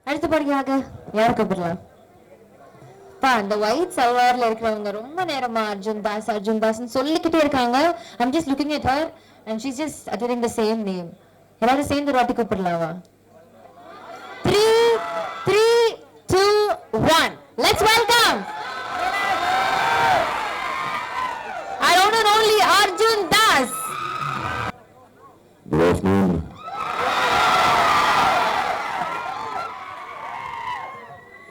அடுத்தபடியாக யாரை கூப்பிடலாம்? இந்த ஒயிட் சல்வார்ல இருக்கிறவங்க ரொம்ப நேரமா அர்ஜுன் தாஸ் சொல்லிக்கிட்டே இருக்காங்க. I'm just looking at her and she's just uttering the same name. எல்லாரும் சேர்ந்து ஒரு வாட்டி கூப்பிடலாமா? 3, 2, 1. Let's welcome our own and only Arjun Das. Good afternoon.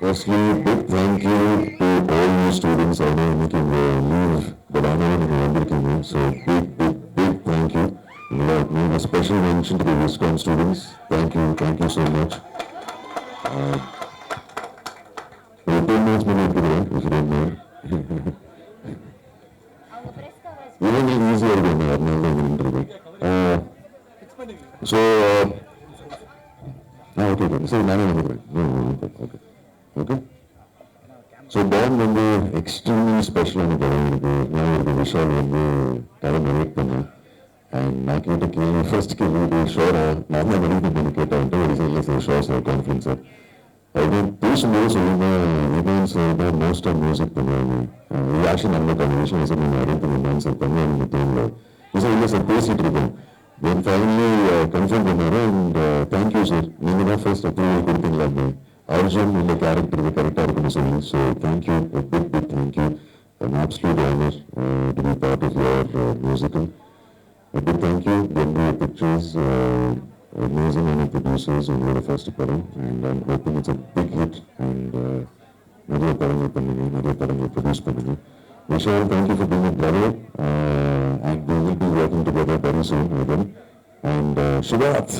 Firstly, big thank you to all you students. I know making leave, but I know you're wonderful. So big thank you. A special mention to the Wisconsin students. Thank you so much. 10 minutes if you don't mind. Even easier than that. So, okay. So, okay. Okay. So, Born வந்து extremely special ஆன படம் எனக்கு. நான் ஒரு விஷால் வந்து கதை narrate பண்ணேன். And நான் கேட்ட கேள்வி ஃபர்ஸ்ட் கேள்வி ஷோராக நான் தான் நரேட் பண்ணி கேட்டேன்ட்டு ஒரு இல்லை sir sure sir confidence sir. அது பேசும்போது சொல்லுங்க இவன் சார் தான் மோஸ்டாக மியூசிக் பண்ணுவாங்க. இது ஆக்சுவலி நல்ல காம்பினேஷன் சார் நீங்கள் அரேஞ்ச் பண்ணிருந்தாங்க சார் பண்ணி எனக்கு தெரியல. சார் இல்லை சார் பேசிகிட்டு இருக்கோம். தென் ஃபைனலி கன்ஃபார்ம் பண்ணாரு. அண்ட் தேங்க்யூ சார் நீங்கள் தான் ஃபர்ஸ்ட் அப்ரூவல் கொடுத்தீங்களா Arjun in the character is correct organization. So thank you, a big thank you. An absolute honor to be part of your musical. A big thank you, Gandhi Pictures, amazing and producers on the first film, and I'm hoping it's a big hit. And another parangal produce parangal. Vishal, thank you for being a brother, and we will be working together very soon again. And Shivat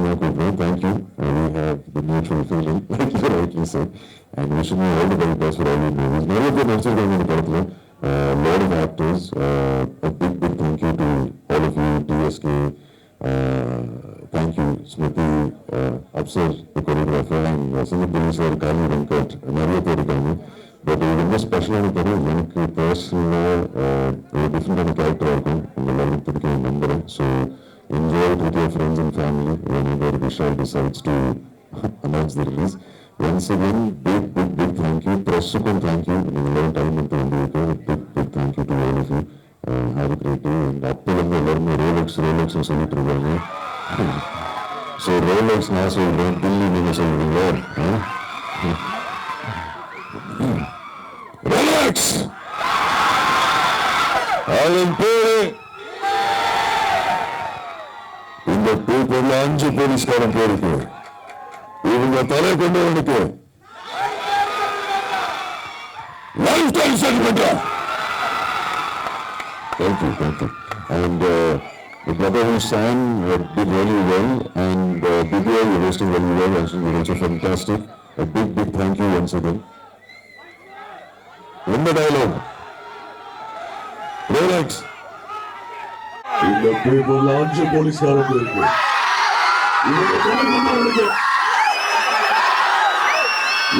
Nakoodne, thank you. We have the mutual feeling, like you rightly said, and wishing you all the very best for all your movies. Many of them also going in the particular, lot of actors. A big thank you to all of you, TSK. Thank you, Smriti, Upsir, the choreographer, and Sandeep sir, Kali Venkat, Nariya Perikani. But it was special on the personal, different kind of character in the level of so enjoy it with your friends and family whenever Vishal decides to announce the release. Once again, big thank you. Prasukum, thank you. In a long time, big thank you to all of you. Have a great day. And up to Rolex and so on. So Rolex now, so Delhi means Rolex! Alan Perry! இந்த பேப்பர்ல 5 போலீஸ்காரன் போயிருக்கு. இவங்க தலை கொண்டவனுக்கு life time settlement. Thank you. And the brother who sang did really well, and Divya, you're hosting very well. Actually, you're also fantastic. A big thank you once again. In the dialogue, Rolex. இந்த பேப்பர்ல 5 போலீஸ்காரங்க இருக்கு. இவங்க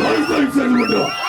life time settlement.